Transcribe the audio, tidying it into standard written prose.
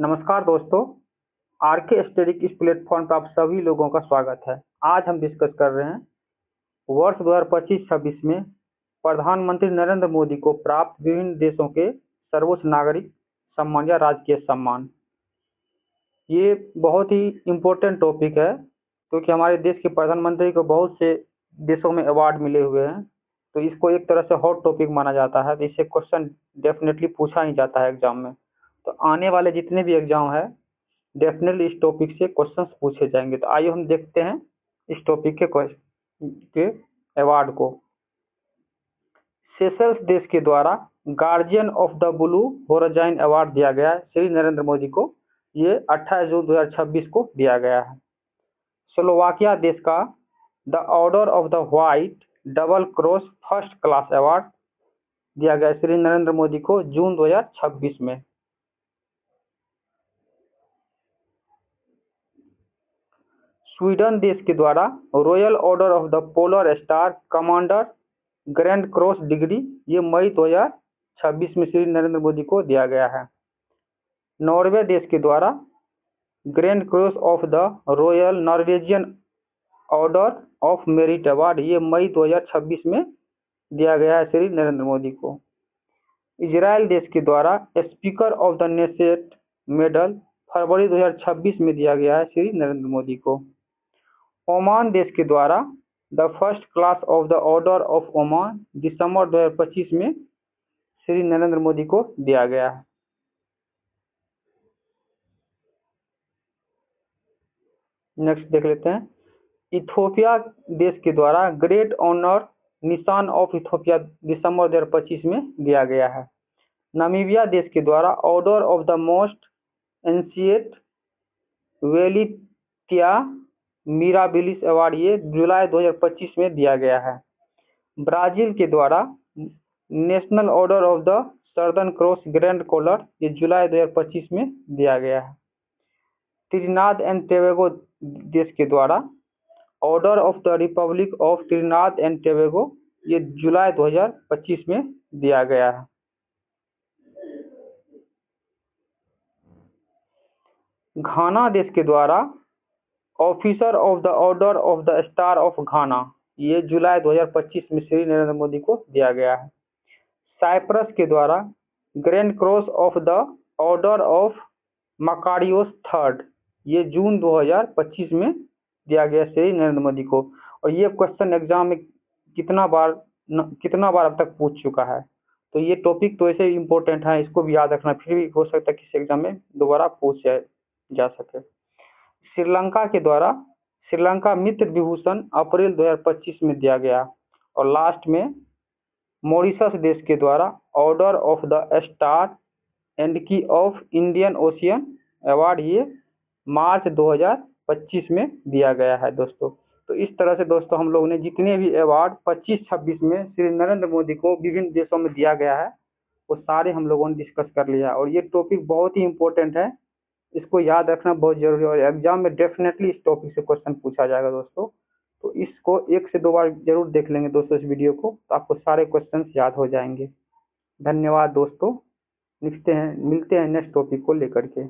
नमस्कार दोस्तों, R K study इस प्लेटफॉर्म पर आप सभी लोगों का स्वागत है। आज हम डिस्कस कर रहे हैं वर्ष 2025-26 में प्रधानमंत्री नरेंद्र मोदी को प्राप्त विभिन्न देशों के सर्वोच्च नागरिक सम्मान या राजकीय सम्मान। ये बहुत ही इम्पोर्टेंट टॉपिक है क्योंकि हमारे देश के प्रधानमंत्री को बहुत से देशों में अवार्ड मिले हुए हैं, तो इसको एक तरह से हॉट टॉपिक माना जाता है। तो इससे क्वेश्चन डेफिनेटली पूछा ही जाता है एग्जाम में। तो आने वाले जितने भी एग्जाम है डेफिनेटली इस टॉपिक से क्वेश्चंस पूछे जाएंगे। तो आइए हम देखते हैं इस टॉपिक के अवार्ड को। सेशल्स देश के द्वारा guardian of the blue horizon award दिया गया है श्री नरेंद्र मोदी को। ये 28 जून 2026 को दिया गया है। स्लोवाकिया देश का the order of the white double cross first class award दिया गया श्री नरेंद्र मोदी को जून 2026 में। स्वीडन देश के द्वारा royal order of the polar star commander grand cross degree ये मई 2026 में श्री नरेंद्र मोदी को दिया गया है। नॉर्वे देश के द्वारा grand cross of the royal Norwegian order of merit award ये मई 2026 में दिया गया है श्री नरेंद्र मोदी को। इजराइल देश के द्वारा speaker of the Knesset medal फरवरी 2026 में दिया गया है श्री नरेंद्र मोदी को। ओमान देश के द्वारा the first class of the order of Oman दिसंबर 2025 में श्री नरेंद्र मोदी को दिया गया है। नेक्स्ट देख लेते हैं। इथोपिया देश के द्वारा ग्रेट ऑनर निशान ऑफ इथोपिया दिसंबर 2025 में दिया गया है। नामीबिया देश के द्वारा order of the most ancient Welwitschia mirabilis award ये जुलाई 2025 में दिया गया है। ब्राजील के द्वारा national order of the southern cross grand collar ये जुलाई 2025 में दिया गया है। त्रिनाद एंड टोबैगो देश के द्वारा order of the Republic of त्रिनाद and Tobago ये जुलाई 2025 में दिया गया है। घाना देश के द्वारा officer of the order of the star of घाना ये जुलाई 2025 में श्री नरेंद्र मोदी को दिया गया है। साइप्रस के द्वारा grand cross of the order of Makarios third ये जून 2025 में दिया गया श्री नरेंद्र मोदी को। और ये क्वेश्चन एग्जाम में कितना बार अब तक पूछ चुका है। तो ये टॉपिक तो ऐसे इम्पोर्टेंट है, इसको भी याद रखना, फिर भी हो सकता है किसी एग्जाम में दोबारा पूछ जा सके। श्रीलंका के द्वारा श्रीलंका मित्र विभूषण अप्रैल 2025 में दिया गया। और लास्ट में मॉरिशस देश के द्वारा order of the star and की ऑफ इंडियन ओशियन अवार्ड ये मार्च 2025 में दिया गया है दोस्तों। तो इस तरह से दोस्तों हम लोगों ने जितने भी अवार्ड 25-26 में श्री नरेंद्र मोदी को विभिन्न देशों में दिया गया है वो सारे हम लोगों ने डिस्कस कर लिया। और ये टॉपिक बहुत ही इम्पोर्टेंट है, इसको याद रखना बहुत जरूरी है और एग्जाम में डेफिनेटली इस टॉपिक से क्वेश्चन पूछा जाएगा दोस्तों। तो इसको 1 से 2 बार जरूर देख लेंगे दोस्तों इस वीडियो को, तो आपको सारे क्वेश्चंस याद हो जाएंगे। धन्यवाद दोस्तों, मिलते हैं नेक्स्ट टॉपिक को लेकर के।